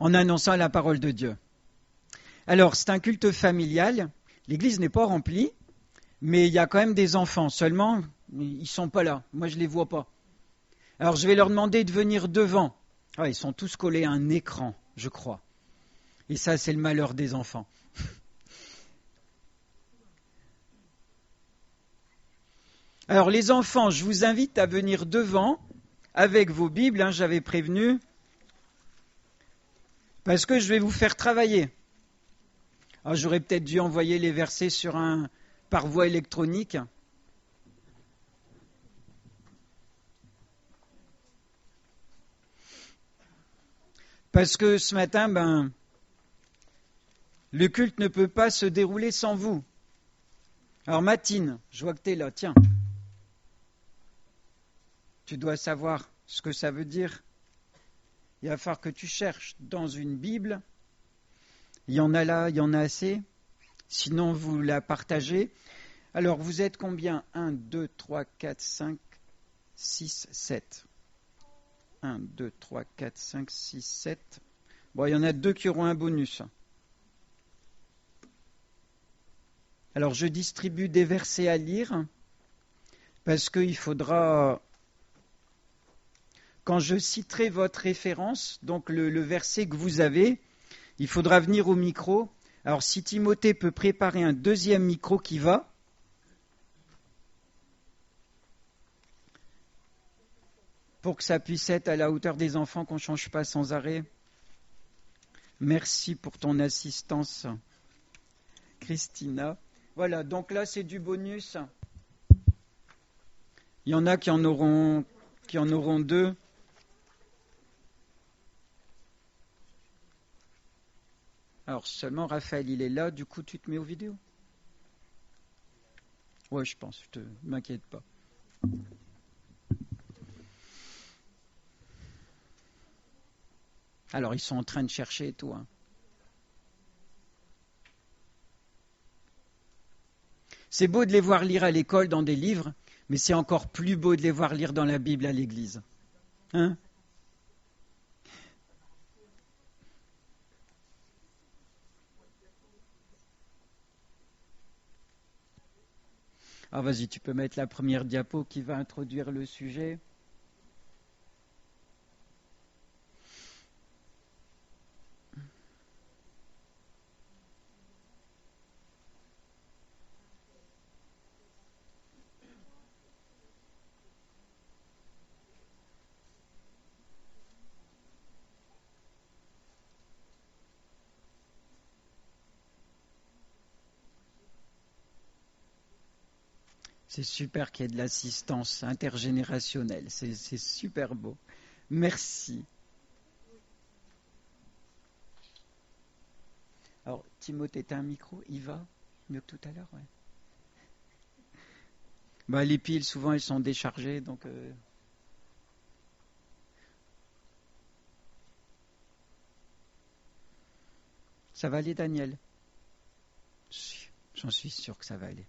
en annonçant la parole de Dieu. Alors, c'est un culte familial. L'église n'est pas remplie, mais il y a quand même des enfants. Seulement, ils ne sont pas là. Moi, je ne les vois pas. Alors, je vais leur demander de venir devant. Ah, ils sont tous collés à un écran, je crois. Et ça, c'est le malheur des enfants. Alors, les enfants, je vous invite à venir devant avec vos Bibles. J'avais prévenu. Parce que je vais vous faire travailler. Alors, j'aurais peut-être dû envoyer les versets par voie électronique. Parce que ce matin, le culte ne peut pas se dérouler sans vous. Alors, Matine, je vois que tu es là, tiens. Tu dois savoir ce que ça veut dire. Il va falloir que tu cherches dans une Bible. Il y en a là, il y en a assez. Sinon, vous la partagez. Alors, vous êtes combien? 1, 2, 3, 4, 5, 6, 7. 1, 2, 3, 4, 5, 6, 7. Bon, il y en a 2 qui auront un bonus. Alors, je distribue des versets à lire parce qu'il faudra, quand je citerai votre référence, donc le verset que vous avez, il faudra venir au micro. Alors, si Timothée peut préparer un deuxième micro qui va, pour que ça puisse être à la hauteur des enfants, qu'on ne change pas sans arrêt. Merci pour ton assistance, Christina. Voilà, donc là, c'est du bonus. Il y en a qui en auront 2. Alors seulement Raphaël, il est là, du coup tu te mets aux vidéos? Ouais, je pense, je ne m'inquiète pas. Alors ils sont en train de chercher et tout. C'est beau de les voir lire à l'école dans des livres, mais c'est encore plus beau de les voir lire dans la Bible à l'église. Hein? Ah, vas-y, tu peux mettre la première diapo qui va introduire le sujet. C'est super qu'il y ait de l'assistance intergénérationnelle. C'est super beau. Merci. Alors, Timothée, t'as un micro? Il va mieux que tout à l'heure, ouais. Les piles, souvent, elles sont déchargées, donc... Ça va aller, Daniel? J'en suis sûr que ça va aller.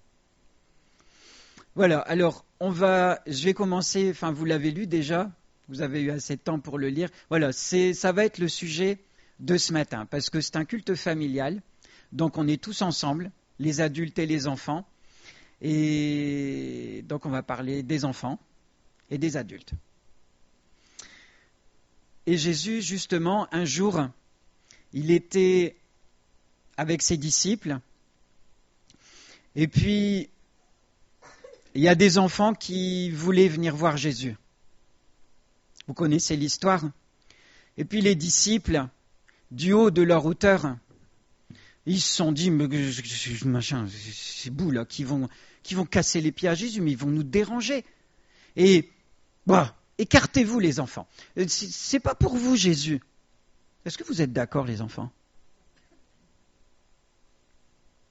Voilà, alors, je vais commencer, vous l'avez lu déjà, vous avez eu assez de temps pour le lire. Voilà, ça va être le sujet de ce matin, parce que c'est un culte familial, donc on est tous ensemble, les adultes et les enfants, et donc on va parler des enfants et des adultes. Et Jésus, justement, un jour, il était avec ses disciples, et puis il y a des enfants qui voulaient venir voir Jésus. Vous connaissez l'histoire. Et puis les disciples, du haut de leur hauteur, ils se sont dit, mais machin, ces bouts là qui vont casser les pieds à Jésus, mais ils vont nous déranger. Et écartez-vous les enfants. C'est pas pour vous Jésus. Est-ce que vous êtes d'accord les enfants?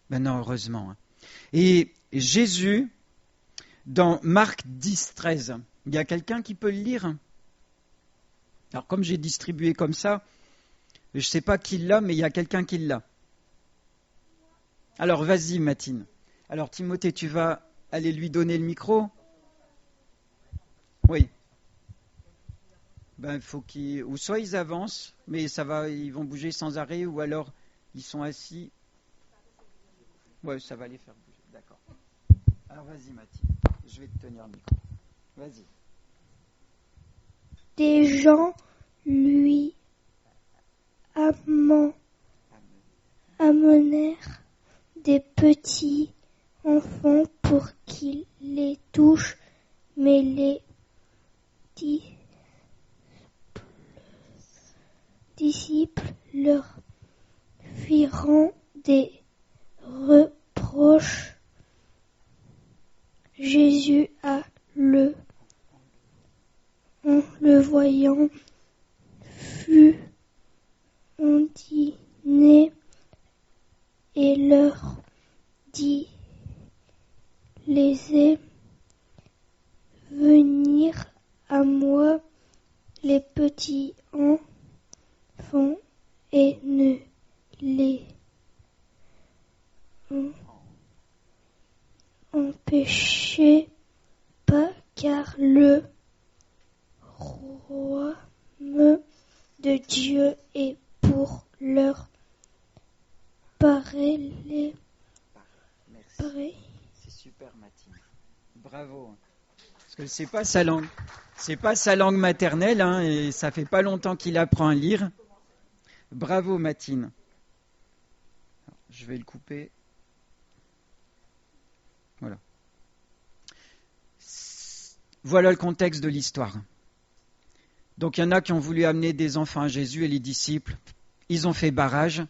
Ben non, heureusement. Et Jésus, dans Marc 10, 13, il y a quelqu'un qui peut le lire? Alors comme j'ai distribué comme ça, je ne sais pas qui l'a, mais il y a quelqu'un qui l'a. Alors vas-y Matine. Alors Timothée, tu vas aller lui donner le micro? Oui. Il faut qu'ils, ou soit ils avancent, mais ils vont bouger sans arrêt, ou alors ils sont assis. Ouais, ça va les faire bouger. D'accord. Alors vas-y, Mathilde, je vais te tenir le micro. Vas-y. Des gens lui amenèrent des petits enfants pour qu'il les touche, mais les disciples leur firent des reproches. Jésus en le voyant, fut indigné et leur dit: Laissez venir à moi les petits enfants et ne les empêchez pas, car le royaume de Dieu est pour leur pareil. Merci. C'est super, Mathilde. Bravo. Parce que c'est pas sa langue maternelle, hein, et ça fait pas longtemps qu'il apprend à lire. Bravo, Mathilde. Je vais le couper. Voilà. Voilà le contexte de l'histoire. Donc il y en a qui ont voulu amener des enfants à Jésus et les disciples, ils ont fait barrage.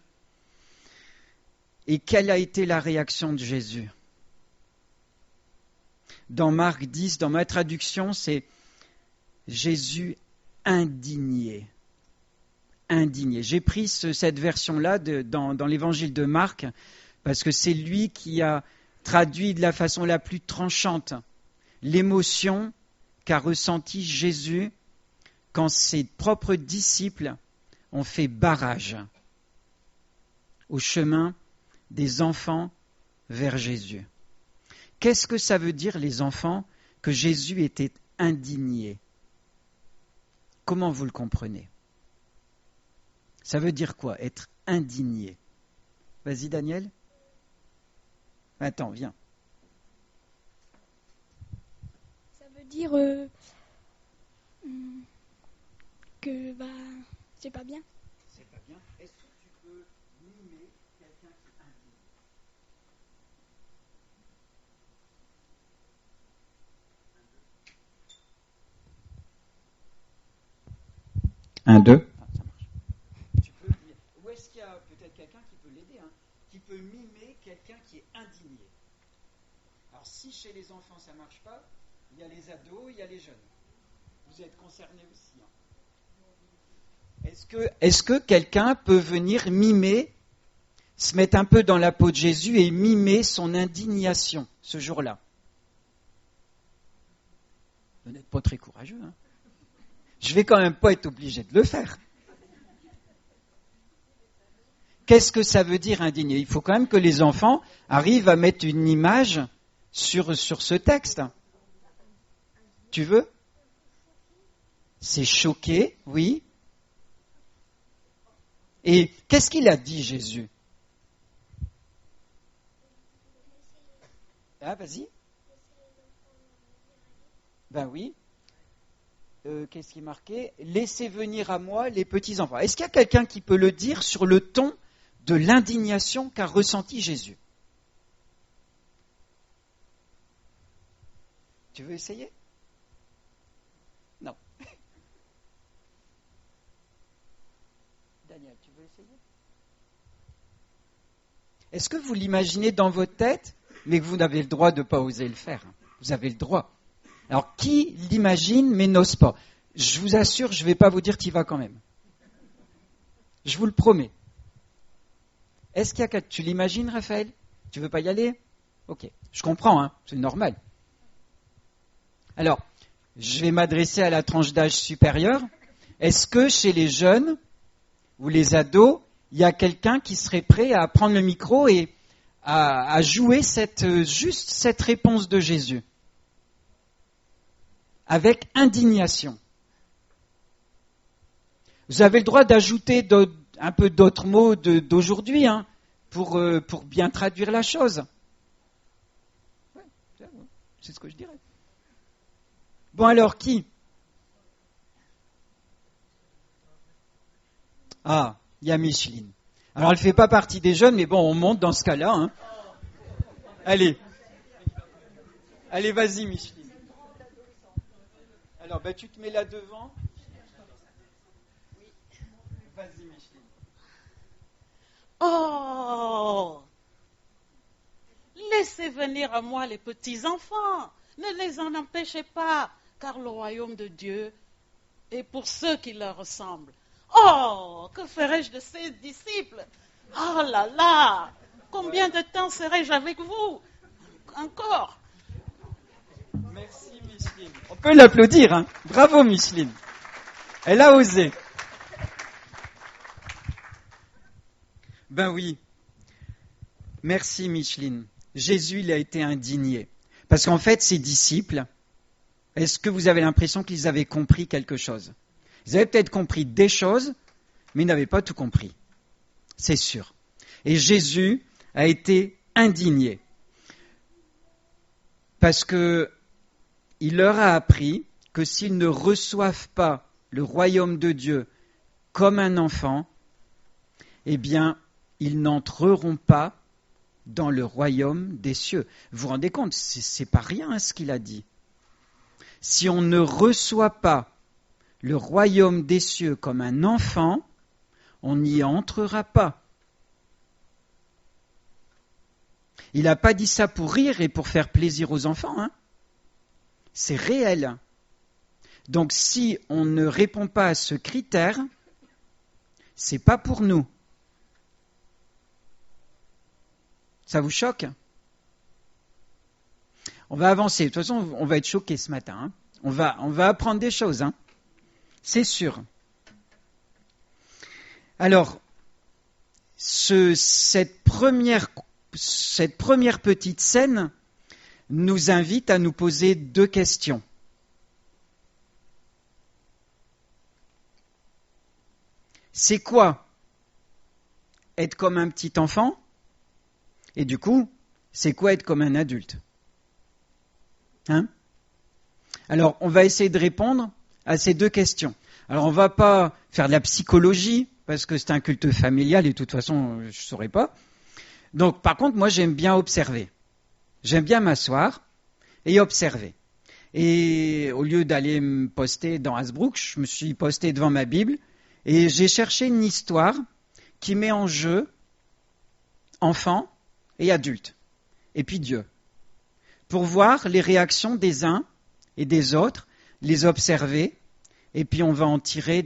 Et quelle a été la réaction de Jésus ? Dans Marc 10, dans ma traduction, c'est Jésus indigné. Indigné. J'ai pris cette version-là dans l'évangile de Marc parce que c'est lui qui a traduit de la façon la plus tranchante l'émotion qu'a ressentie Jésus quand ses propres disciples ont fait barrage au chemin des enfants vers Jésus. Qu'est-ce que ça veut dire, les enfants, que Jésus était indigné ? Comment vous le comprenez ? Ça veut dire quoi, être indigné ? Vas-y, Daniel. Attends, viens. Ça veut dire que c'est pas bien. C'est pas bien. Est-ce que tu peux mimer quelqu'un qui est indigné ? Un, deux. Ah, ça marche. Tu peux dire. Où est-ce qu'il y a peut-être quelqu'un qui peut l'aider, hein, qui peut mimer quelqu'un qui est indigné ? Alors si chez les enfants ça ne marche pas, il y a les ados, il y a les jeunes. Vous êtes concernés aussi. Hein. Est-ce que quelqu'un peut venir mimer, se mettre un peu dans la peau de Jésus et mimer son indignation ce jour-là ? Vous n'êtes pas très courageux. Hein ? Je vais quand même pas être obligé de le faire. Qu'est-ce que ça veut dire indigné ? Il faut quand même que les enfants arrivent à mettre une image sur ce texte. Tu veux ? C'est choqué, oui. Et qu'est-ce qu'il a dit, Jésus ? Ah, vas-y. Ben oui. Qu'est-ce qui est marqué ? Laissez venir à moi les petits enfants. Est-ce qu'il y a quelqu'un qui peut le dire sur le ton de l'indignation qu'a ressenti Jésus ? Tu veux essayer ? Non. Daniel, tu veux essayer ? Est-ce que vous l'imaginez dans votre tête, mais que vous n'avez le droit de ne pas oser le faire ? Vous avez le droit. Alors, qui l'imagine mais n'ose pas ? Je vous assure, je ne vais pas vous dire tu y vas quand même. Je vous le promets. Est-ce qu'il y a... Tu l'imagines, Raphaël ? Tu ne veux pas y aller ? Ok, je comprends, hein, c'est normal. Alors, je vais m'adresser à la tranche d'âge supérieure. Est-ce que chez les jeunes ou les ados, il y a quelqu'un qui serait prêt à prendre le micro et à jouer juste cette réponse de Jésus ? Avec indignation. Vous avez le droit d'ajouter un peu d'autres mots d'aujourd'hui, hein, pour bien traduire la chose. Ouais, c'est ce que je dirais. Bon alors, qui? Ah, il y a Micheline. Alors elle ne fait pas partie des jeunes, mais bon, on monte dans ce cas-là. Hein. Allez, vas-y Micheline. Alors, tu te mets là devant. Vas-y Micheline. Oh, laissez venir à moi les petits-enfants. Ne les en empêchez pas, car le royaume de Dieu est pour ceux qui leur ressemblent. Oh, que ferais-je de ces disciples? Oh là là, combien de temps serai-je avec vous? Encore. Merci Micheline. On peut l'applaudir, hein. Bravo Micheline. Elle a osé. Ben oui. Merci Micheline. Jésus, il a été indigné. Parce qu'en fait, ses disciples, est-ce que vous avez l'impression qu'ils avaient compris quelque chose? Ils avaient peut-être compris des choses, mais ils n'avaient pas tout compris. C'est sûr. Et Jésus a été indigné. Parce qu'il leur a appris que s'ils ne reçoivent pas le royaume de Dieu comme un enfant, eh bien, ils n'entreront pas dans le royaume des cieux. Vous vous rendez compte, c'est pas rien ce qu'il a dit. Si on ne reçoit pas le royaume des cieux comme un enfant, on n'y entrera pas. Il n'a pas dit ça pour rire et pour faire plaisir aux enfants, hein. C'est réel. Donc si on ne répond pas à ce critère, c'est pas pour nous. Ça vous choque? On va avancer. De toute façon, on va être choqués ce matin. Hein. On va apprendre des choses. Hein. C'est sûr. Alors, cette première petite scène nous invite à nous poser deux questions. C'est quoi être comme un petit enfant? Et du coup, c'est quoi être comme un adulte? Hein? Alors, on va essayer de répondre à ces deux questions. Alors, on ne va pas faire de la psychologie, parce que c'est un culte familial et de toute façon, je ne saurais pas. Donc, par contre, moi, j'aime bien observer. J'aime bien m'asseoir et observer. Et au lieu d'aller me poster dans Hasbrook, je me suis posté devant ma Bible et j'ai cherché une histoire qui met en jeu enfants et adultes, et puis Dieu, pour voir les réactions des uns et des autres, les observer, et puis on va en tirer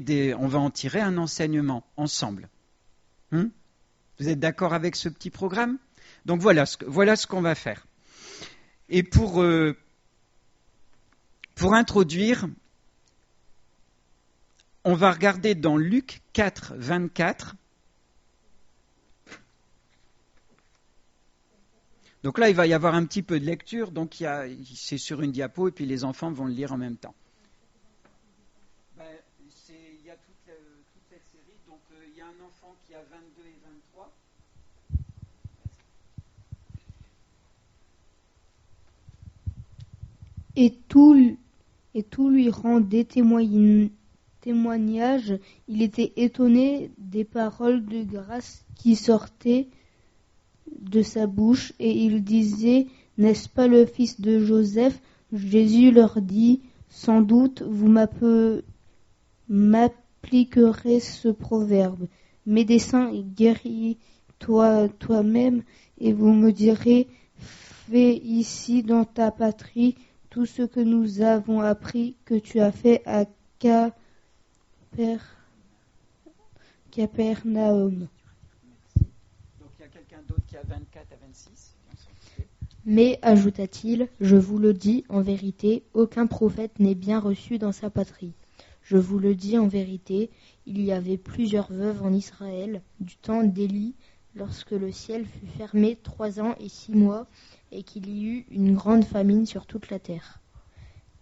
un enseignement ensemble. Vous êtes d'accord avec ce petit programme? Donc voilà ce qu'on va faire. Et pour introduire, on va regarder dans Luc 4, 24. Donc là, il va y avoir un petit peu de lecture, donc c'est sur une diapo, et puis les enfants vont le lire en même temps. Il y a toute cette série, donc il y a un enfant qui a 22 et 23. Et tout lui rendait témoignage. Il était étonné des paroles de grâce qui sortaient de sa bouche, et il disait: N'est-ce pas le fils de Joseph? Jésus leur dit: Sans doute vous m'appliquerez ce proverbe: Médecin, guéris-toi toi-même. Et vous me direz: Fais ici dans ta patrie tout ce que nous avons appris que tu as fait à Capernaum. Donc il y a quelqu'un d'autre qui a 24 à 26. Mais, ajouta-t-il, je vous le dis en vérité, aucun prophète n'est bien reçu dans sa patrie. Je vous le dis en vérité, il y avait plusieurs veuves en Israël, du temps d'Élie, lorsque le ciel fut fermé 3 ans et 6 mois, et qu'il y eut une grande famine sur toute la terre.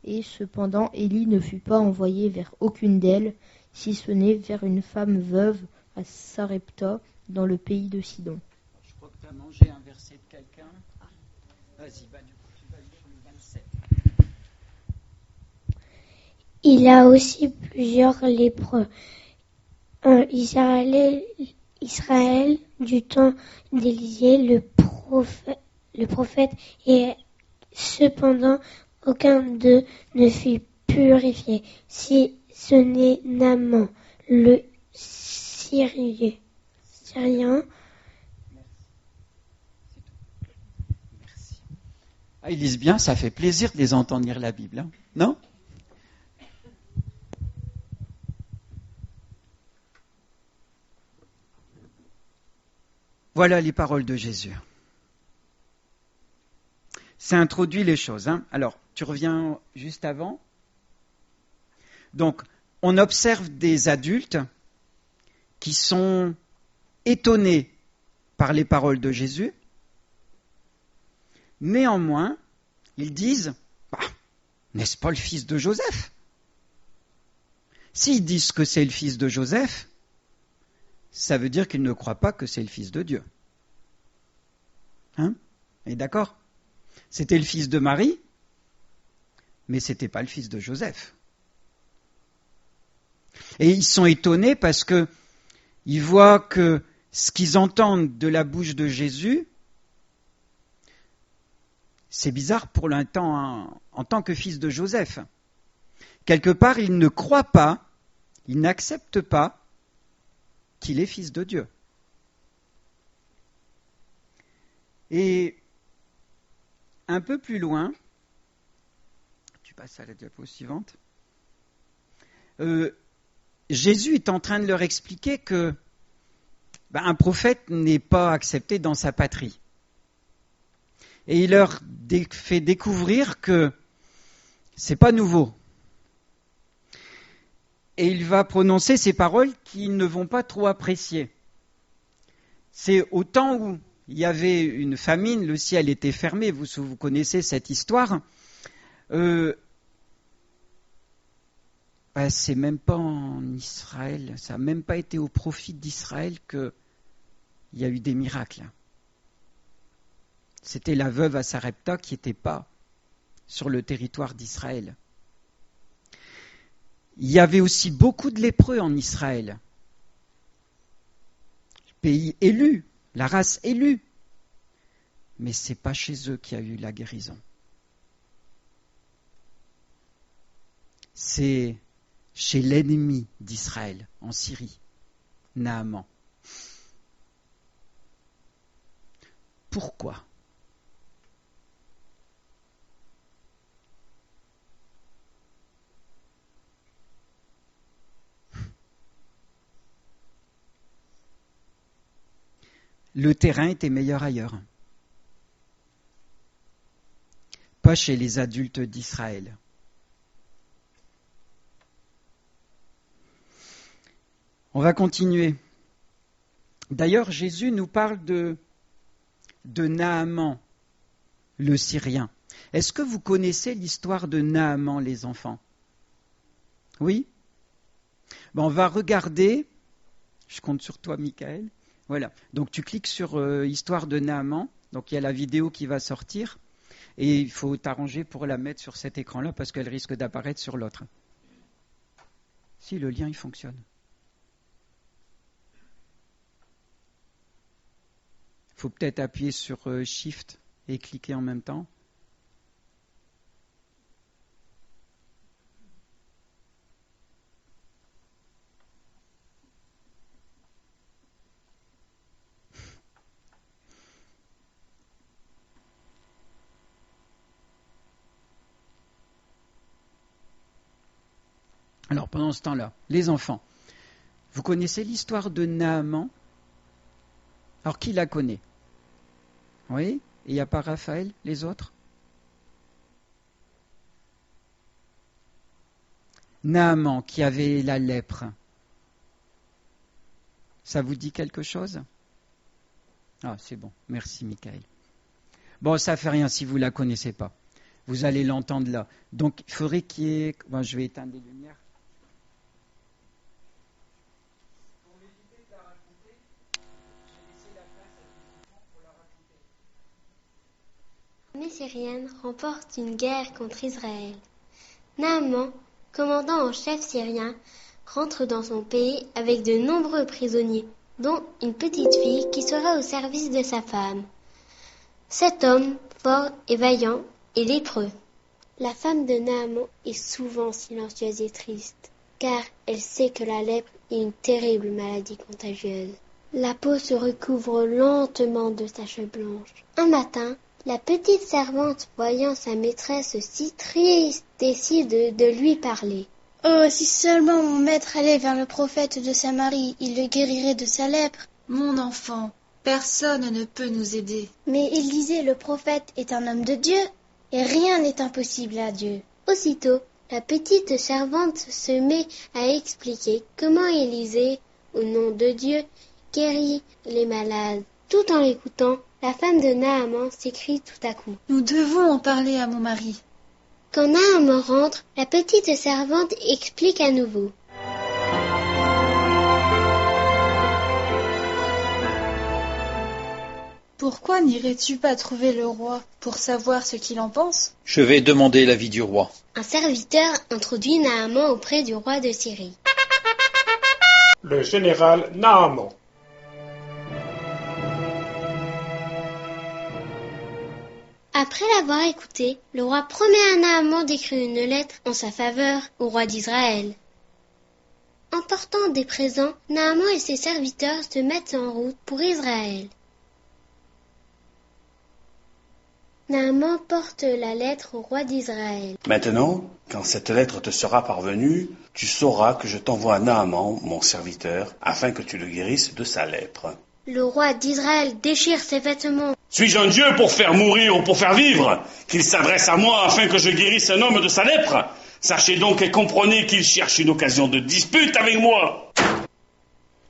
Et cependant, Élie ne fut pas envoyé vers aucune d'elles, si ce n'est vers une femme veuve à Sarepta, dans le pays de Sidon. Je crois que tu as mangé un verset de quelqu'un. Vas-y, du coup, tu vas lire le 27. Il a aussi plusieurs lépreux. Israël du temps d'Élisée, le prophète, et cependant aucun d'eux ne fut purifié, si ce n'est Naaman, le Syrien. Merci. Ah, ils lisent bien, ça fait plaisir de les entendre lire la Bible, hein, non ? Voilà les paroles de Jésus. Ça introduit les choses. Hein. Alors, tu reviens juste avant. Donc, on observe des adultes qui sont étonnés par les paroles de Jésus. Néanmoins, ils disent, n'est-ce pas le fils de Joseph ? S'ils disent que c'est le fils de Joseph, ça veut dire qu'ils ne croient pas que c'est le fils de Dieu. Hein ? Et d'accord ? C'était le fils de Marie, mais ce n'était pas le fils de Joseph. Et ils sont étonnés parce qu'ils voient que ce qu'ils entendent de la bouche de Jésus, c'est bizarre pour l'instant en tant que fils de Joseph. Quelque part, ils ne croient pas, ils n'acceptent pas qu'il est fils de Dieu. Et un peu plus loin, tu passes à la diapo suivante, Jésus est en train de leur expliquer que un prophète n'est pas accepté dans sa patrie. Et il leur fait découvrir que c'est pas nouveau. Et il va prononcer ces paroles qu'ils ne vont pas trop apprécier. C'est au temps où il y avait une famine, le ciel était fermé, vous connaissez cette histoire. C'est même pas en Israël, ça n'a même pas été au profit d'Israël qu'il y a eu des miracles. C'était la veuve à Sarepta qui n'était pas sur le territoire d'Israël. Il y avait aussi beaucoup de lépreux en Israël. Le pays élu, la race élue. Mais ce n'est pas chez eux qu'il y a eu la guérison. C'est chez l'ennemi d'Israël, en Syrie, Naaman. Pourquoi ? Le terrain était meilleur ailleurs. Pas chez les adultes d'Israël. On va continuer. D'ailleurs, Jésus nous parle de Naaman, le Syrien. Est-ce que vous connaissez l'histoire de Naaman, les enfants ? Oui ? On va regarder. Je compte sur toi, Michael. Voilà. Donc tu cliques sur Histoire de Naaman. Donc il y a la vidéo qui va sortir. Et il faut t'arranger pour la mettre sur cet écran-là parce qu'elle risque d'apparaître sur l'autre. Si le lien il fonctionne. Il faut peut-être appuyer sur Shift et cliquer en même temps. Alors, pendant ce temps-là, les enfants, vous connaissez l'histoire de Naaman ? Alors, qui la connaît ? Oui ? Et il n'y a pas Raphaël, les autres ? Naaman, qui avait la lèpre. Ça vous dit quelque chose ? Ah, c'est bon. Merci, Michael. Bon, ça ne fait rien si vous ne la connaissez pas. Vous allez l'entendre là. Donc, il faudrait qu'il y ait... Bon, je vais éteindre les lumières. syrienne remporte une guerre contre Israël. Naaman, commandant en chef syrien, rentre dans son pays avec de nombreux prisonniers, dont une petite fille qui sera au service de sa femme. Cet homme, fort et vaillant, est lépreux. La femme de Naaman est souvent silencieuse et triste, car elle sait que la lèpre est une terrible maladie contagieuse. La peau se recouvre lentement de taches blanches. Un matin, la petite servante, voyant sa maîtresse si triste, décide de lui parler. « Oh, si seulement mon maître allait vers le prophète de Samarie, il le guérirait de sa lèpre. »« Mon enfant, personne ne peut nous aider. » Mais Élisée le prophète est un homme de Dieu, et rien n'est impossible à Dieu. Aussitôt, la petite servante se met à expliquer comment Élisée, au nom de Dieu, guérit les malades. Tout en l'écoutant, la femme de Naaman s'écrie tout à coup. « Nous devons en parler à mon mari. » Quand Naaman rentre, la petite servante explique à nouveau. Pourquoi n'irais-tu pas trouver le roi pour savoir ce qu'il en pense ? Je vais demander l'avis du roi. Un serviteur introduit Naaman auprès du roi de Syrie. Le général Naaman. Après l'avoir écouté, le roi promet à Naaman d'écrire une lettre en sa faveur au roi d'Israël. Emportant des présents, Naaman et ses serviteurs se mettent en route pour Israël. Naaman porte la lettre au roi d'Israël. Maintenant, quand cette lettre te sera parvenue, tu sauras que je t'envoie Naaman, mon serviteur, afin que tu le guérisses de sa lèpre. Le roi d'Israël déchire ses vêtements. Suis-je un Dieu pour faire mourir ou pour faire vivre? Qu'il s'adresse à moi afin que je guérisse un homme de sa lèpre? Sachez donc et comprenez qu'il cherche une occasion de dispute avec moi.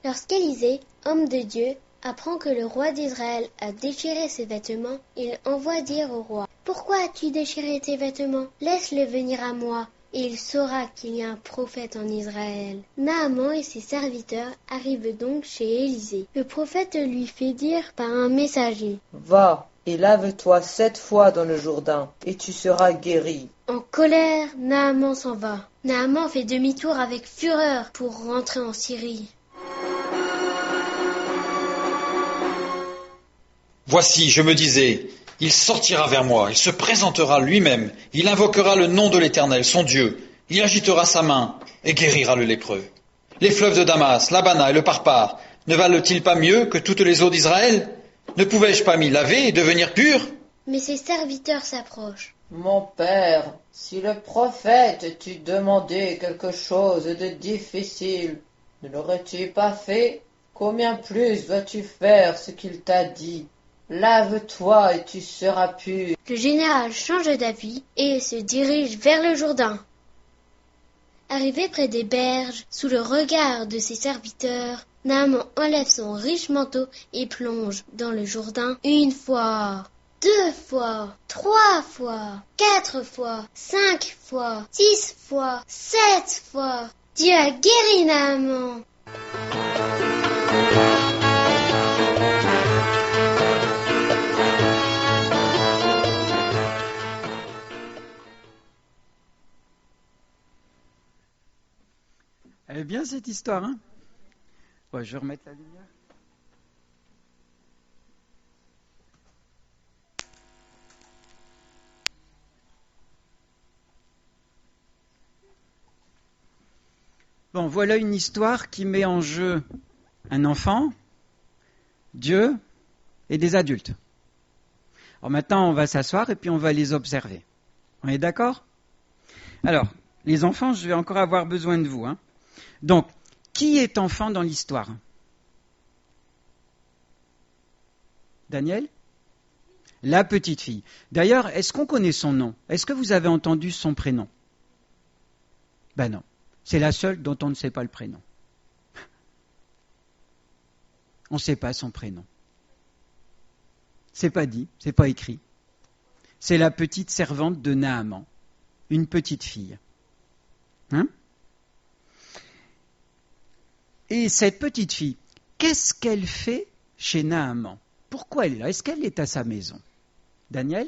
Lorsqu'Élisée, homme de Dieu, apprend que le roi d'Israël a déchiré ses vêtements, il envoie dire au roi: « Pourquoi as-tu déchiré tes vêtements? Laisse-le venir à moi, et il saura qu'il y a un prophète en Israël. » Naaman et ses serviteurs arrivent donc chez Élisée. Le prophète lui fait dire par un messager: « Va et lave-toi 7 fois dans le Jourdain, et tu seras guéri. » En colère, Naaman s'en va. Naaman fait demi-tour avec fureur pour rentrer en Syrie. Voici, je me disais, il sortira vers moi, il se présentera lui-même, il invoquera le nom de l'Éternel, son Dieu, il agitera sa main et guérira le lépreux. Les fleuves de Damas, l'Abana et le Parpar, ne valent-ils pas mieux que toutes les eaux d'Israël? Ne pouvais-je pas m'y laver et devenir pur? Mais ses serviteurs s'approchent. « Mon père, si le prophète t'eût demandé quelque chose de difficile, ne l'aurais-tu pas fait? Combien plus vas-tu faire ce qu'il t'a dit? Lave-toi et tu seras pur. » Le général change d'avis et se dirige vers le Jourdain. Arrivé près des berges, sous le regard de ses serviteurs, Naaman enlève son riche manteau et plonge dans le Jourdain 1 fois, 2 fois, 3 fois, 4 fois, 5 fois, 6 fois, 7 fois. Dieu a guéri Naaman. Elle est bien cette histoire, hein? Bon, je vais remettre la lumière. Bon, voilà une histoire qui met en jeu un enfant, Dieu et des adultes. Alors maintenant, on va s'asseoir et puis on va les observer. On est d'accord? Alors, les enfants, je vais encore avoir besoin de vous, hein. Donc, qui est enfant dans l'histoire? Daniel? La petite fille. D'ailleurs, est-ce qu'on connaît son nom? Est-ce que vous avez entendu son prénom? Ben non. C'est la seule dont on ne sait pas le prénom. On ne sait pas son prénom. C'est pas dit, c'est pas écrit. C'est la petite servante de Naaman, une petite fille. Hein? Et cette petite fille, qu'est-ce qu'elle fait chez Naaman? Pourquoi elle est là? Est-ce qu'elle est à sa maison? Daniel?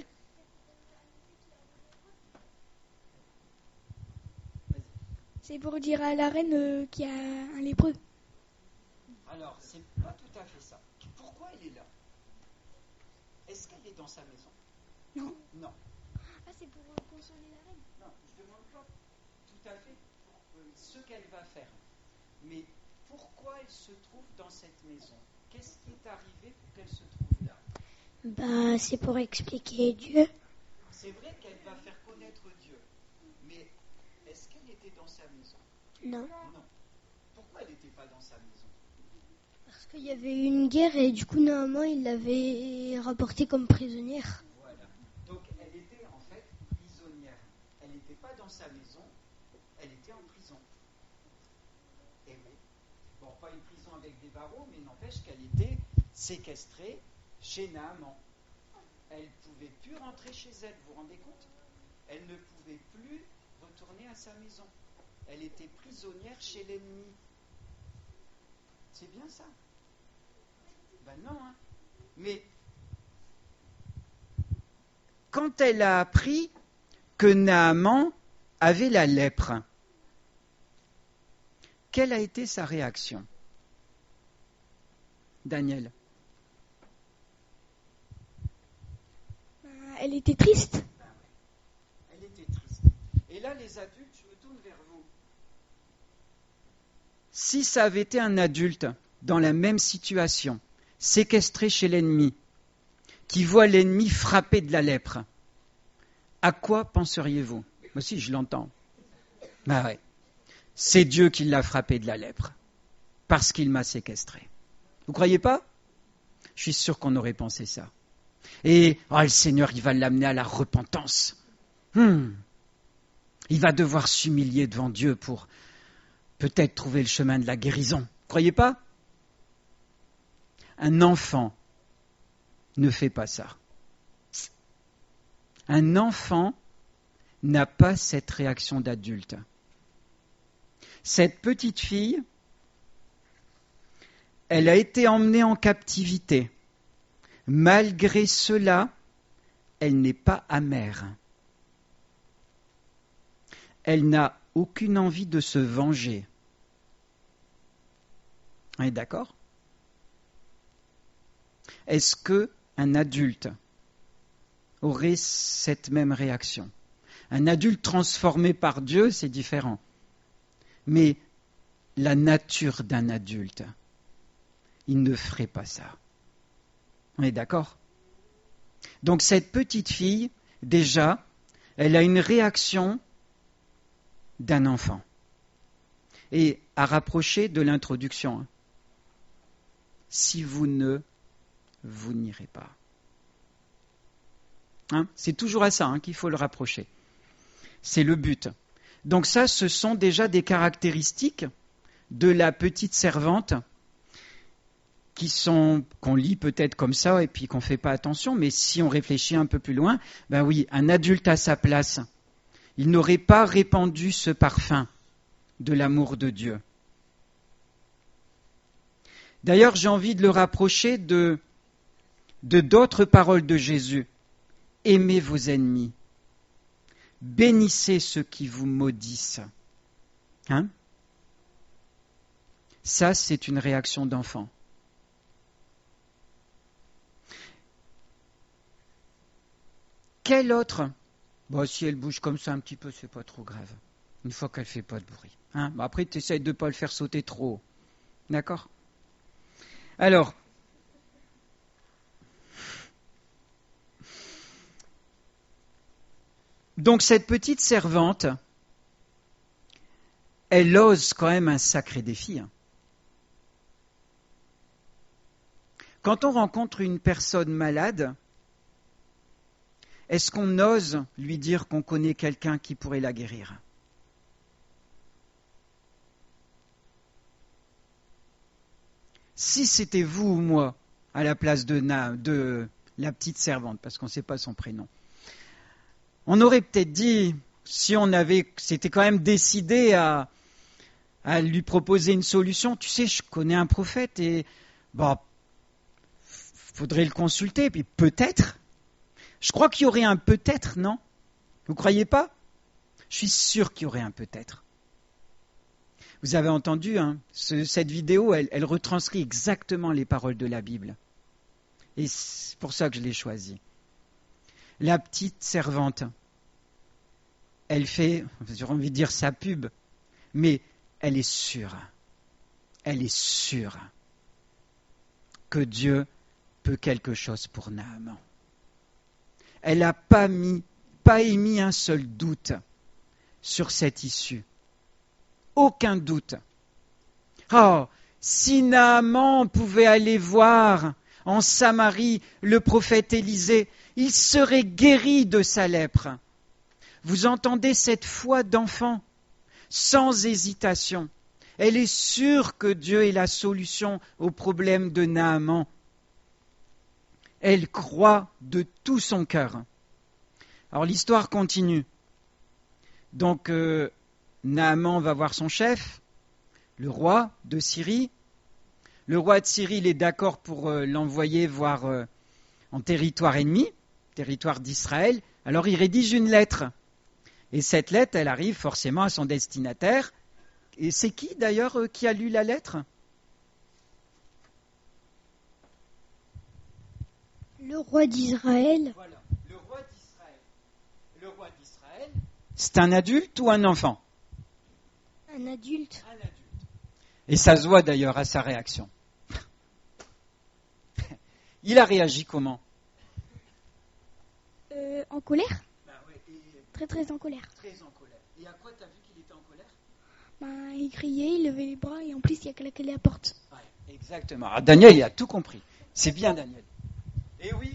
C'est pour dire à la reine qu'il y a un lépreux. Alors, c'est pas tout à fait ça. Pourquoi elle est là? Est-ce qu'elle est dans sa maison? Non. Non. Ah, c'est pour consoler la reine. Non, je ne demande pas tout à fait ce qu'elle va faire. Mais pourquoi elle se trouve dans cette maison? Qu'est-ce qui est arrivé pour qu'elle se trouve là? C'est pour expliquer Dieu. C'est vrai qu'elle va faire connaître Dieu. Mais est-ce qu'elle était dans sa maison? Non. Non. Pourquoi elle n'était pas dans sa maison? Parce qu'il y avait eu une guerre et du coup, Naaman, il l'avait rapportée comme prisonnière. Voilà. Donc elle était en fait prisonnière. Elle n'était pas dans sa maison, elle était en prison. Et oui. Bon, pas une prison avec des barreaux, mais n'empêche qu'elle était séquestrée chez Naaman. Elle ne pouvait plus rentrer chez elle, vous vous rendez compte? Elle ne pouvait plus retourner à sa maison. Elle était prisonnière chez l'ennemi. C'est bien ça? Ben non, hein. Mais quand elle a appris que Naaman avait la lèpre, quelle a été sa réaction? Daniel? Elle était triste. Elle était triste. Et là, les adultes, je me tourne vers vous. Si ça avait été un adulte dans la même situation, séquestré chez l'ennemi, qui voit l'ennemi frapper de la lèpre, à quoi penseriez-vous? Moi aussi, je l'entends. Ben ouais. C'est Dieu qui l'a frappé de la lèpre, parce qu'il m'a séquestré. Vous croyez pas? Je suis sûr qu'on aurait pensé ça. Et le Seigneur, il va l'amener à la repentance. Il va devoir s'humilier devant Dieu pour peut-être trouver le chemin de la guérison. Vous croyez pas? Un enfant ne fait pas ça. Un enfant n'a pas cette réaction d'adulte. Cette petite fille, elle a été emmenée en captivité. Malgré cela, elle n'est pas amère. Elle n'a aucune envie de se venger. On est d'accord? Est-ce qu'un adulte aurait cette même réaction? Un adulte transformé par Dieu, c'est différent. Mais la nature d'un adulte, il ne ferait pas ça. On est d'accord? Donc cette petite fille, déjà, elle a une réaction d'un enfant. Et à rapprocher de l'introduction, si vous n'irez pas. C'est toujours à ça qu'il faut le rapprocher. C'est le but. Donc ça, ce sont déjà des caractéristiques de la petite servante qu'on lit peut-être comme ça et puis qu'on ne fait pas attention, mais si on réfléchit un peu plus loin, ben oui, un adulte à sa place, il n'aurait pas répandu ce parfum de l'amour de Dieu. D'ailleurs, j'ai envie de le rapprocher de d'autres paroles de Jésus. Aimez vos ennemis. Bénissez ceux qui vous maudissent. Ça, c'est une réaction d'enfant. Quelle autre? Si elle bouge comme ça un petit peu, c'est pas trop grave. Une fois qu'elle fait pas de bruit. Après, tu essaies de ne pas le faire sauter trop haut. D'accord? Alors, donc cette petite servante, elle ose quand même un sacré défi. Quand on rencontre une personne malade, est-ce qu'on ose lui dire qu'on connaît quelqu'un qui pourrait la guérir? Si c'était vous ou moi, à la place de la petite servante, parce qu'on ne sait pas son prénom, on aurait peut-être dit, si on s'était quand même décidé à lui proposer une solution, tu sais, je connais un prophète et faudrait le consulter, puis peut-être. Je crois qu'il y aurait un peut-être, non? Vous ne croyez pas? Je suis sûr qu'il y aurait un peut-être. Vous avez entendu, hein, cette vidéo, elle retranscrit exactement les paroles de la Bible. Et c'est pour ça que je l'ai choisie. La petite servante, elle fait, j'ai envie de dire sa pub, mais elle est sûre que Dieu peut quelque chose pour Naaman. Elle n'a pas émis un seul doute sur cette issue. Aucun doute. Oh, si Naaman pouvait aller voir en Samarie le prophète Élisée, il serait guéri de sa lèpre. Vous entendez cette foi d'enfant, sans hésitation. Elle est sûre que Dieu est la solution au problème de Naaman. Elle croit de tout son cœur. Alors l'histoire continue. Donc Naaman va voir son chef, le roi de Syrie. Le roi de Syrie, il est d'accord pour l'envoyer voir en territoire ennemi, territoire d'Israël. Alors il rédige une lettre. Et cette lettre, elle arrive forcément à son destinataire. Et c'est qui d'ailleurs qui a lu la lettre ? Le roi d'Israël. Voilà, le roi d'Israël. Le roi d'Israël, c'est un adulte ou un enfant ? Un adulte. Un adulte. Et ça se voit d'ailleurs à sa réaction. Il a réagi comment ? En colère. Ben ouais, Très très en colère. Très en colère. Et à quoi t'as vu qu'il était en colère ? Il criait, il levait les bras et en plus il a claqué la porte. Ouais, exactement. Alors, Daniel, il a tout compris. C'est bien Daniel. Et oui,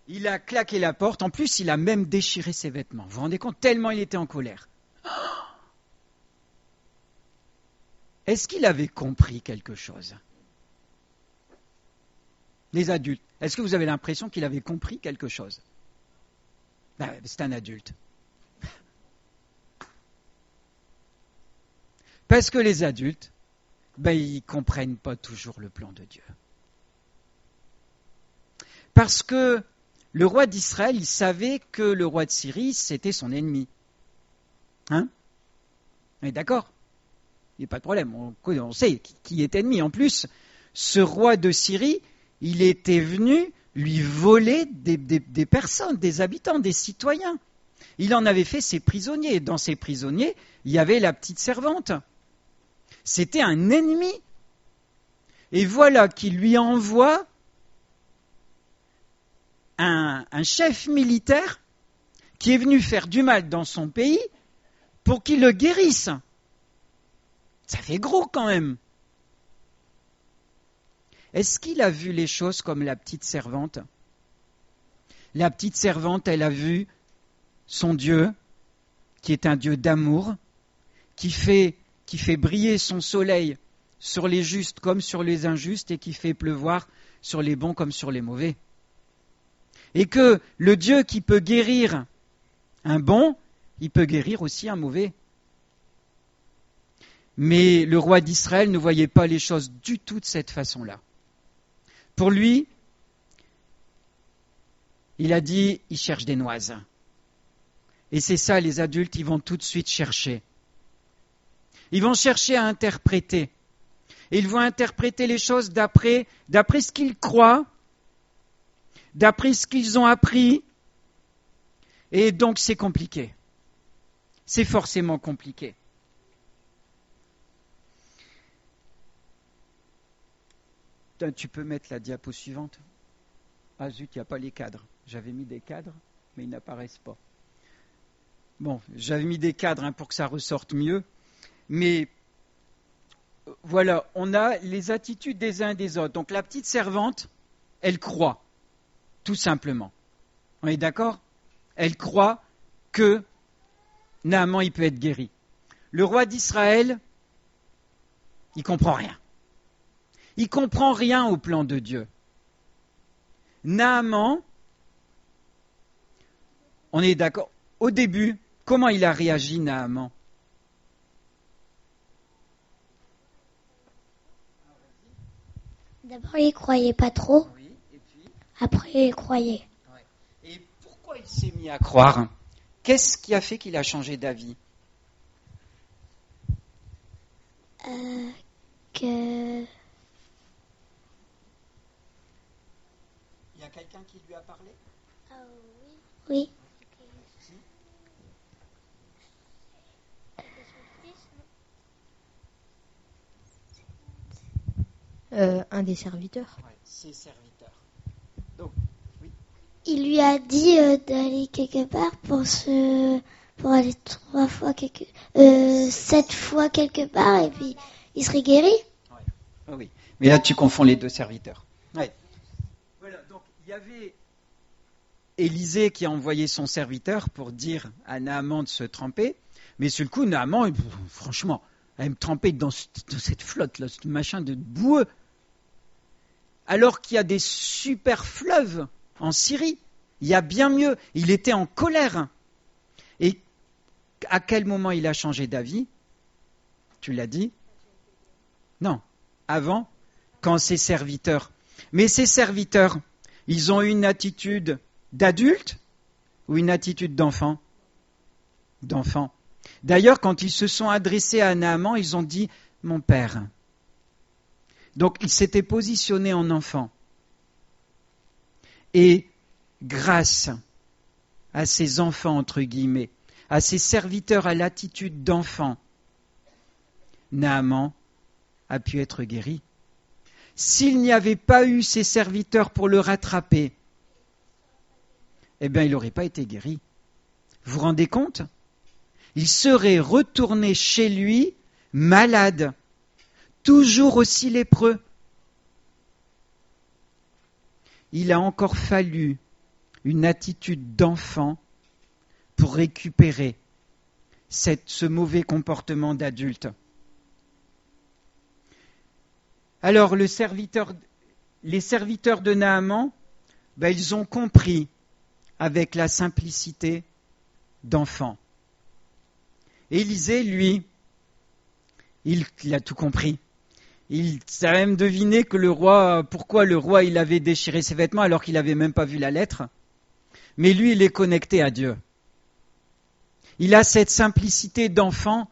il a claqué la porte. En plus, il a même déchiré ses vêtements. Vous vous rendez compte ? Tellement il était en colère. Est-ce qu'il avait compris quelque chose ? Les adultes, est-ce que vous avez l'impression qu'il avait compris quelque chose ? C'est un adulte. Parce que les adultes, ils ne comprennent pas toujours le plan de Dieu. Parce que le roi d'Israël, il savait que le roi de Syrie, c'était son ennemi. Hein ? On est d'accord ? Il n'y a pas de problème, on sait qui est ennemi. En plus, ce roi de Syrie, il était venu lui voler des personnes, des habitants, des citoyens. Il en avait fait ses prisonniers. Dans ses prisonniers, il y avait la petite servante. C'était un ennemi. Et voilà qu'il lui envoie un chef militaire qui est venu faire du mal dans son pays pour qu'il le guérisse. Ça fait gros quand même. Est-ce qu'il a vu les choses comme la petite servante ? La petite servante, elle a vu son Dieu, qui est un Dieu d'amour, qui fait briller son soleil sur les justes comme sur les injustes et qui fait pleuvoir sur les bons comme sur les mauvais. Et que le Dieu qui peut guérir un bon, il peut guérir aussi un mauvais. Mais le roi d'Israël ne voyait pas les choses du tout de cette façon-là. Pour lui, il a dit, il cherche des noises. Et c'est ça, les adultes, ils vont tout de suite chercher. Ils vont chercher à interpréter. Et ils vont interpréter les choses d'après ce qu'ils croient, d'après ce qu'ils ont appris. Et donc c'est compliqué. C'est forcément compliqué. Tu peux mettre la diapo suivante ? Ah zut, il n'y a pas les cadres. J'avais mis des cadres, mais ils n'apparaissent pas. Bon, j'avais mis des cadres pour que ça ressorte mieux. Mais voilà, on a les attitudes des uns et des autres. Donc la petite servante, elle croit, tout simplement. On est d'accord ? Elle croit que Naaman, il peut être guéri. Le roi d'Israël, il comprend rien. Il ne comprend rien au plan de Dieu. Naaman, on est d'accord, au début, comment il a réagi, Naaman ? D'abord, il ne croyait pas trop. Oui, et puis ? Après, il croyait. Ouais. Et pourquoi il s'est mis à croire ? Qu'est-ce qui a fait qu'il a changé d'avis ? Que... Il y a quelqu'un qui lui a parlé? Oui. Un des serviteurs. Ouais, ses serviteurs. Donc, oui. Il lui a dit d'aller quelque part pour aller 7 fois quelque part et puis il serait guéri. Ouais. Oh oui. Mais là tu confonds les deux serviteurs. Ouais. Voilà, donc il y avait Élisée qui a envoyé son serviteur pour dire à Naaman de se tremper, mais sur le coup Naaman, franchement, elle me tremper dans cette flotte là, ce machin de boueux. Alors qu'il y a des super fleuves en Syrie, il y a bien mieux. Il était en colère. Et à quel moment il a changé d'avis? Tu l'as dit? Non, avant, quand ses serviteurs. Mais ses serviteurs, ils ont eu une attitude d'adulte ou une attitude d'enfant? D'enfant. D'ailleurs, quand ils se sont adressés à Naaman, ils ont dit « Mon père ». Donc, il s'était positionné en enfant. Et grâce à ces enfants, entre guillemets, à ces serviteurs à l'attitude d'enfant, Naaman a pu être guéri. S'il n'y avait pas eu ces serviteurs pour le rattraper, eh bien, il n'aurait pas été guéri. Vous vous rendez compte? Il serait retourné chez lui malade, toujours aussi lépreux. Il a encore fallu une attitude d'enfant pour récupérer ce mauvais comportement d'adulte. Alors les serviteurs de Naaman, ils ont compris avec la simplicité d'enfant. Élisée, lui, il a tout compris. Il a même deviné que pourquoi le roi il avait déchiré ses vêtements alors qu'il n'avait même pas vu la lettre. Mais lui, il est connecté à Dieu. Il a cette simplicité d'enfant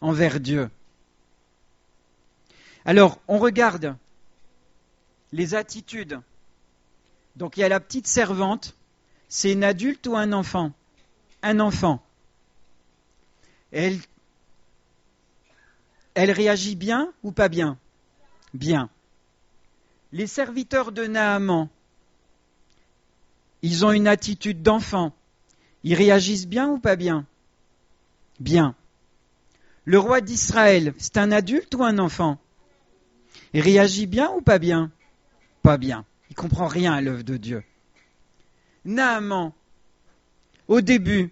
envers Dieu. Alors, on regarde les attitudes. Donc, il y a la petite servante. C'est une adulte ou un enfant? Un enfant. Elle réagit bien ou pas bien? Bien. Les serviteurs de Naaman, ils ont une attitude d'enfant. Ils réagissent bien ou pas bien? Bien. Le roi d'Israël, c'est un adulte ou un enfant? Il réagit bien ou pas bien? Pas bien. Il ne comprend rien à l'œuvre de Dieu. Naaman, au début,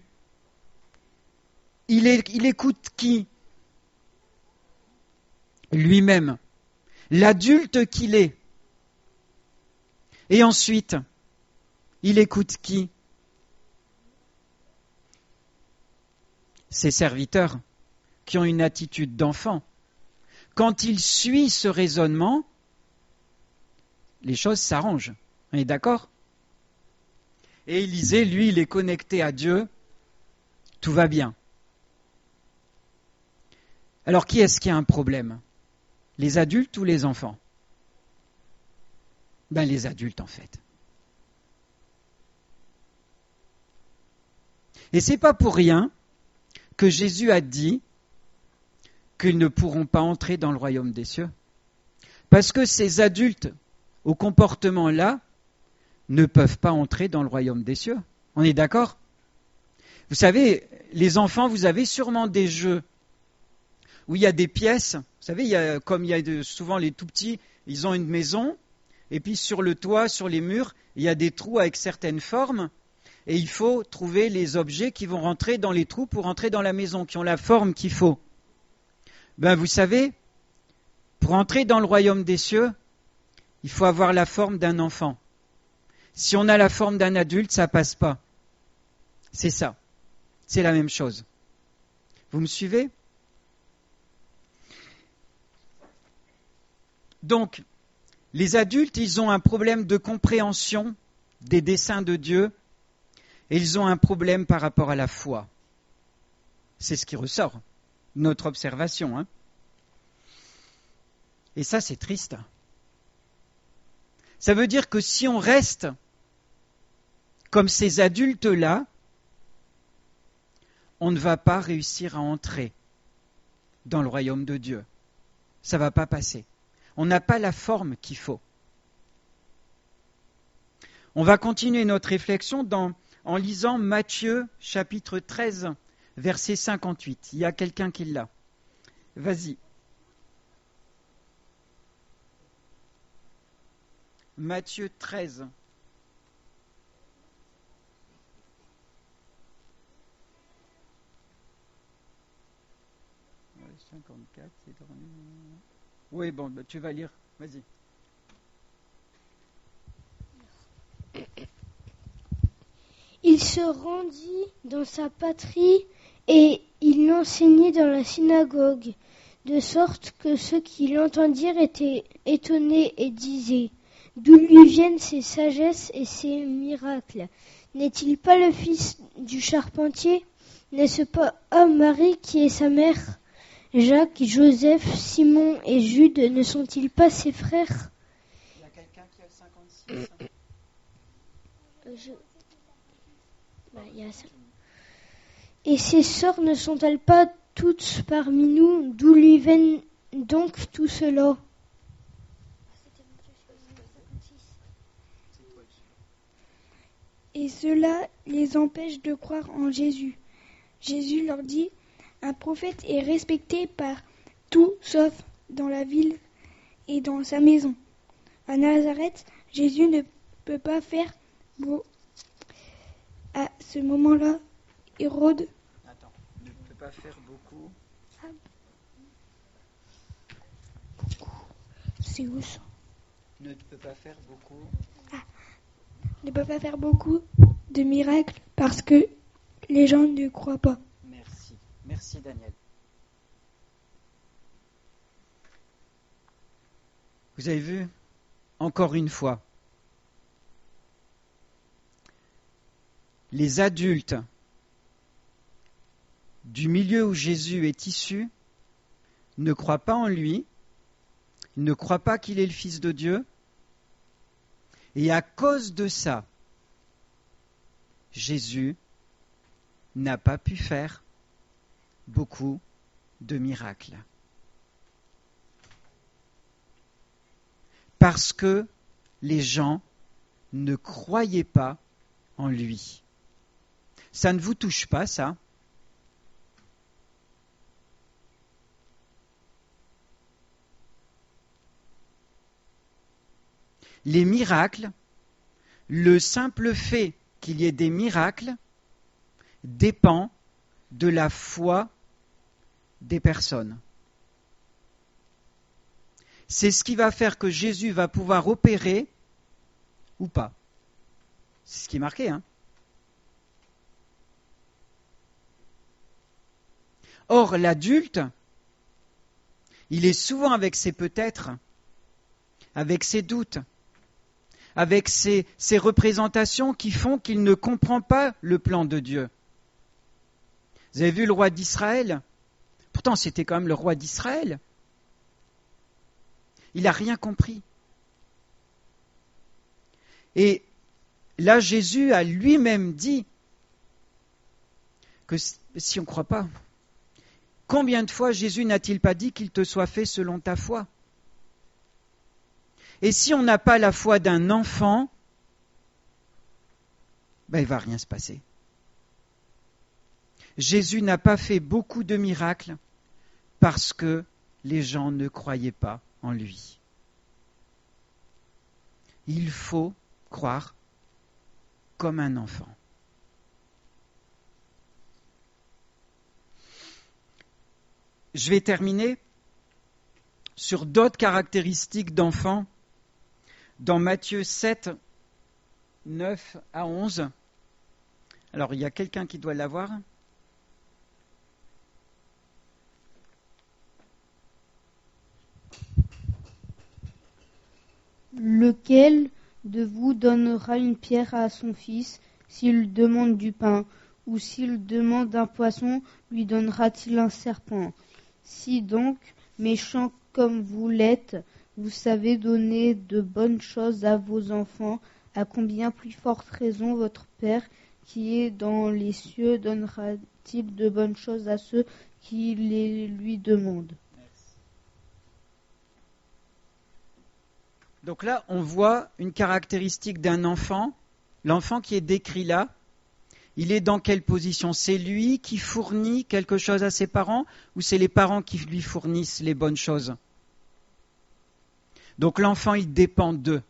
il écoute qui? Lui-même, l'adulte qu'il est. Et ensuite, il écoute qui? Ses serviteurs, qui ont une attitude d'enfant. Quand il suit ce raisonnement, les choses s'arrangent. On est d'accord? Et Élisée, lui, il est connecté à Dieu. Tout va bien. Alors, qui est-ce qui a un problème? Les adultes ou les enfants? Les adultes, en fait. Et c'est pas pour rien que Jésus a dit qu'ils ne pourront pas entrer dans le royaume des cieux. Parce que ces adultes, au comportement-là, ne peuvent pas entrer dans le royaume des cieux. On est d'accord? Vous savez, les enfants, vous avez sûrement des jeux où il y a des pièces. Vous savez, comme il y a souvent les tout petits, ils ont une maison, et puis sur le toit, sur les murs, il y a des trous avec certaines formes, et il faut trouver les objets qui vont rentrer dans les trous pour entrer dans la maison, qui ont la forme qu'il faut. Vous savez, pour entrer dans le royaume des cieux, il faut avoir la forme d'un enfant. Si on a la forme d'un adulte, ça passe pas. C'est ça. C'est la même chose. Vous me suivez? Donc, les adultes, ils ont un problème de compréhension des desseins de Dieu et ils ont un problème par rapport à la foi. C'est ce qui ressort de notre observation. Et ça, c'est triste. Ça veut dire que si on reste comme ces adultes-là, on ne va pas réussir à entrer dans le royaume de Dieu. Ça ne va pas passer. On n'a pas la forme qu'il faut. On va continuer notre réflexion en lisant Matthieu chapitre 13, verset 58. Il y a quelqu'un qui l'a. Vas-y. Matthieu 13. Ouais, 54, c'est dernier. Oui, bon, bah, tu vas lire. Vas-y. Il se rendit dans sa patrie et il enseignait dans la synagogue, de sorte que ceux qui l'entendirent étaient étonnés et disaient: d'où lui viennent ces sagesses et ces miracles? N'est-il pas le fils du charpentier? N'est-ce pas Marie qui est sa mère? Jacques, Joseph, Simon et Jude ne sont-ils pas ses frères? Il y a quelqu'un qui a 56. Et ses sœurs ne sont-elles pas toutes parmi nous? D'où lui viennent donc tout cela? Et cela les empêche de croire en Jésus. Jésus leur dit: un prophète est respecté par tous sauf dans la ville et dans sa maison. À Nazareth, Jésus ne peut pas faire beau. À ce moment-là, Hérode ne peut pas faire beaucoup. C'est où ça? Ne peut pas faire beaucoup. Ne peut pas faire beaucoup de miracles parce que les gens ne croient pas. Merci. Merci Daniel. Vous avez vu, encore une fois, les adultes du milieu où Jésus est issu ne croient pas en lui, ne croient pas qu'il est le Fils de Dieu, et à cause de ça, Jésus n'a pas pu faire beaucoup de miracles. Parce que les gens ne croyaient pas en lui. Ça ne vous touche pas, ça? Les miracles, le simple fait qu'il y ait des miracles dépend de la foi des personnes. C'est ce qui va faire que Jésus va pouvoir opérer ou pas. C'est ce qui est marqué, hein. Or, l'adulte, il est souvent avec ses peut-être, avec ses doutes, avec ces représentations qui font qu'il ne comprend pas le plan de Dieu. Vous avez vu le roi d'Israël? Pourtant, c'était quand même le roi d'Israël. Il n'a rien compris. Et là, Jésus a lui-même dit que si on ne croit pas, combien de fois Jésus n'a-t-il pas dit qu'il te soit fait selon ta foi? Et si on n'a pas la foi d'un enfant, il ne va rien se passer. Jésus n'a pas fait beaucoup de miracles parce que les gens ne croyaient pas en lui. Il faut croire comme un enfant. Je vais terminer sur d'autres caractéristiques d'enfants dans Matthieu 7, 9 à 11. Alors, il y a quelqu'un qui doit l'avoir. Lequel de vous donnera une pierre à son fils s'il demande du pain, ou s'il demande un poisson, lui donnera-t-il un serpent? Si donc, méchants comme vous l'êtes, vous savez donner de bonnes choses à vos enfants, à combien plus forte raison votre Père qui est dans les cieux donnera-t-il de bonnes choses à ceux qui les lui demandent. Donc là, on voit une caractéristique d'un enfant. L'enfant qui est décrit là, il est dans quelle position? C'est lui qui fournit quelque chose à ses parents ou c'est les parents qui lui fournissent les bonnes choses? Donc l'enfant, il dépend d'eux.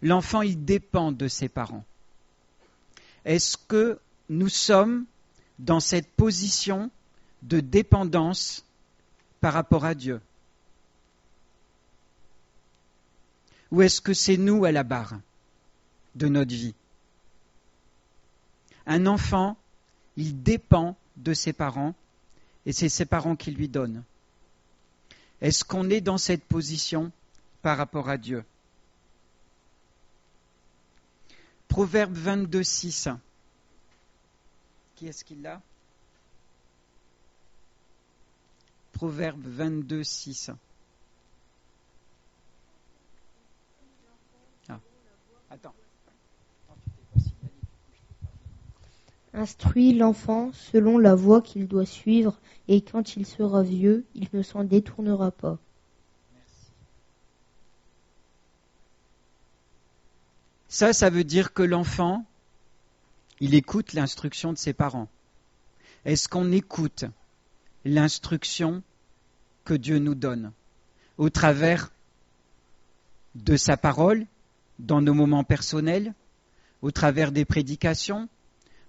L'enfant, il dépend de ses parents. Est-ce que nous sommes dans cette position de dépendance par rapport à Dieu? Ou est-ce que c'est nous à la barre de notre vie? Un enfant, il dépend de ses parents et c'est ses parents qui lui donnent. Est-ce qu'on est dans cette position par rapport à Dieu? Proverbe 22, 6. Qui est-ce qui l'a? Proverbe 22, 6. Ah, attends. Instruis l'enfant selon la voie qu'il doit suivre, et quand il sera vieux, il ne s'en détournera pas. Ça veut dire que l'enfant, il écoute l'instruction de ses parents. Est-ce qu'on écoute l'instruction que Dieu nous donne au travers de sa parole, dans nos moments personnels, au travers des prédications,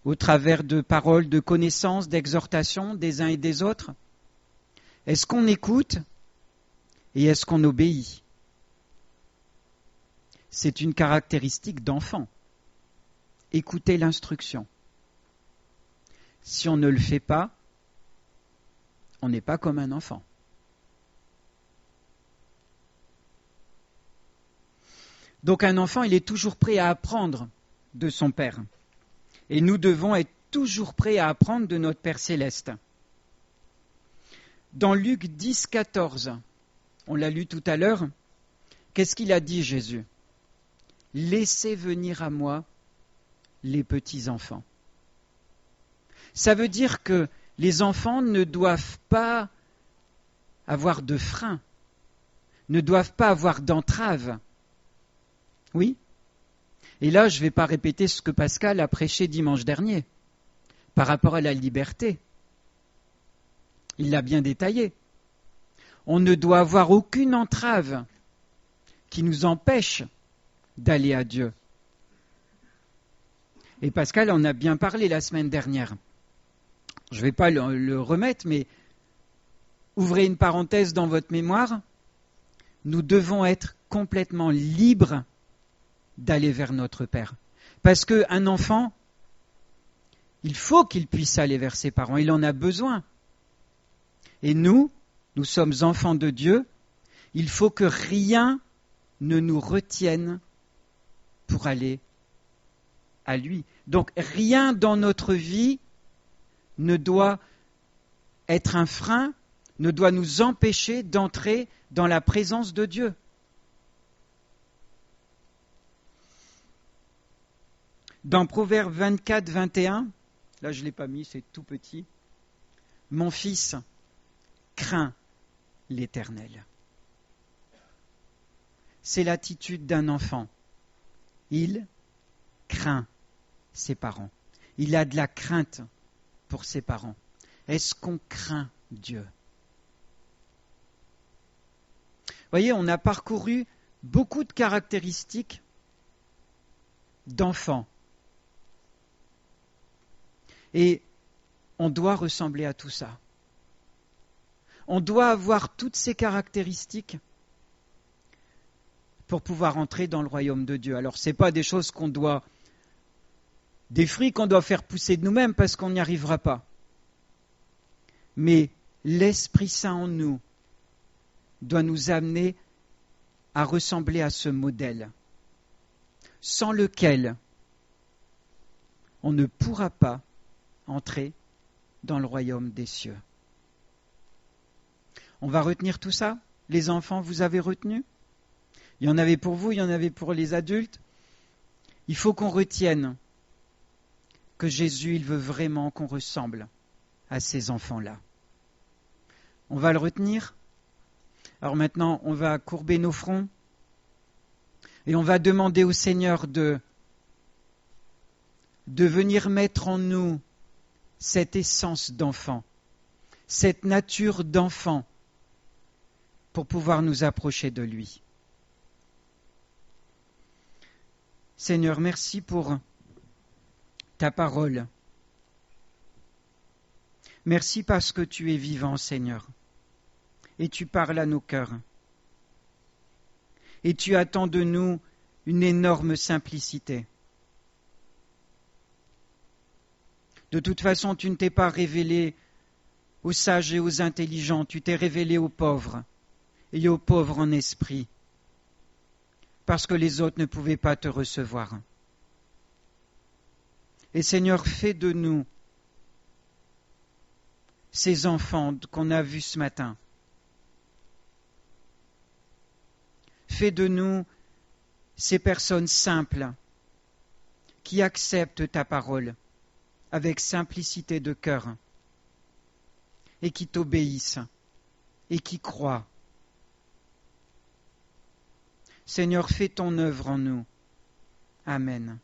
au travers de paroles de connaissance, d'exhortation des uns et des autres? Est-ce qu'on écoute et est-ce qu'on obéit? C'est une caractéristique d'enfant. Écouter l'instruction. Si on ne le fait pas, on n'est pas comme un enfant. Donc un enfant, il est toujours prêt à apprendre de son Père. Et nous devons être toujours prêts à apprendre de notre Père céleste. Dans Luc 10, 14, on l'a lu tout à l'heure, qu'est-ce qu'il a dit Jésus? Laissez venir à moi les petits enfants. Ça veut dire que les enfants ne doivent pas avoir de frein, ne doivent pas avoir d'entrave. Oui? Et là, je ne vais pas répéter ce que Pascal a prêché dimanche dernier par rapport à la liberté. Il l'a bien détaillé. On ne doit avoir aucune entrave qui nous empêche d'aller à Dieu. Et Pascal en a bien parlé la semaine dernière. Je ne vais pas le remettre, mais ouvrez une parenthèse dans votre mémoire. Nous devons être complètement libres d'aller vers notre Père. Parce qu'un enfant, il faut qu'il puisse aller vers ses parents. Il en a besoin. Et nous sommes enfants de Dieu. Il faut que rien ne nous retienne pour aller à lui. Donc rien dans notre vie ne doit être un frein, ne doit nous empêcher d'entrer dans la présence de Dieu. Dans Proverbe 24, 21, là je ne l'ai pas mis, c'est tout petit. Mon fils, crains l'Éternel. C'est l'attitude d'un enfant. Il craint ses parents. Il a de la crainte pour ses parents. Est-ce qu'on craint Dieu? Vous voyez, on a parcouru beaucoup de caractéristiques d'enfants. Et on doit ressembler à tout ça. On doit avoir toutes ces caractéristiques pour pouvoir entrer dans le royaume de Dieu. Alors, ce n'est pas des choses des fruits qu'on doit faire pousser de nous-mêmes parce qu'on n'y arrivera pas. Mais l'Esprit Saint en nous doit nous amener à ressembler à ce modèle, sans lequel on ne pourra pas entrer dans le royaume des cieux. On va retenir tout ça? Les enfants, vous avez retenu? Il y en avait pour vous, il y en avait pour les adultes. Il faut qu'on retienne que Jésus, il veut vraiment qu'on ressemble à ces enfants-là. On va le retenir. Alors maintenant, on va courber nos fronts et on va demander au Seigneur de venir mettre en nous cette essence d'enfant, cette nature d'enfant, pour pouvoir nous approcher de lui. Seigneur, merci pour ta parole. Merci parce que tu es vivant, Seigneur, et tu parles à nos cœurs. Et tu attends de nous une énorme simplicité. De toute façon, tu ne t'es pas révélé aux sages et aux intelligents, tu t'es révélé aux pauvres et aux pauvres en esprit, parce que les autres ne pouvaient pas te recevoir. Et Seigneur, fais de nous ces enfants qu'on a vus ce matin. Fais de nous ces personnes simples qui acceptent ta parole avec simplicité de cœur et qui t'obéissent et qui croient. Seigneur, fais ton œuvre en nous. Amen.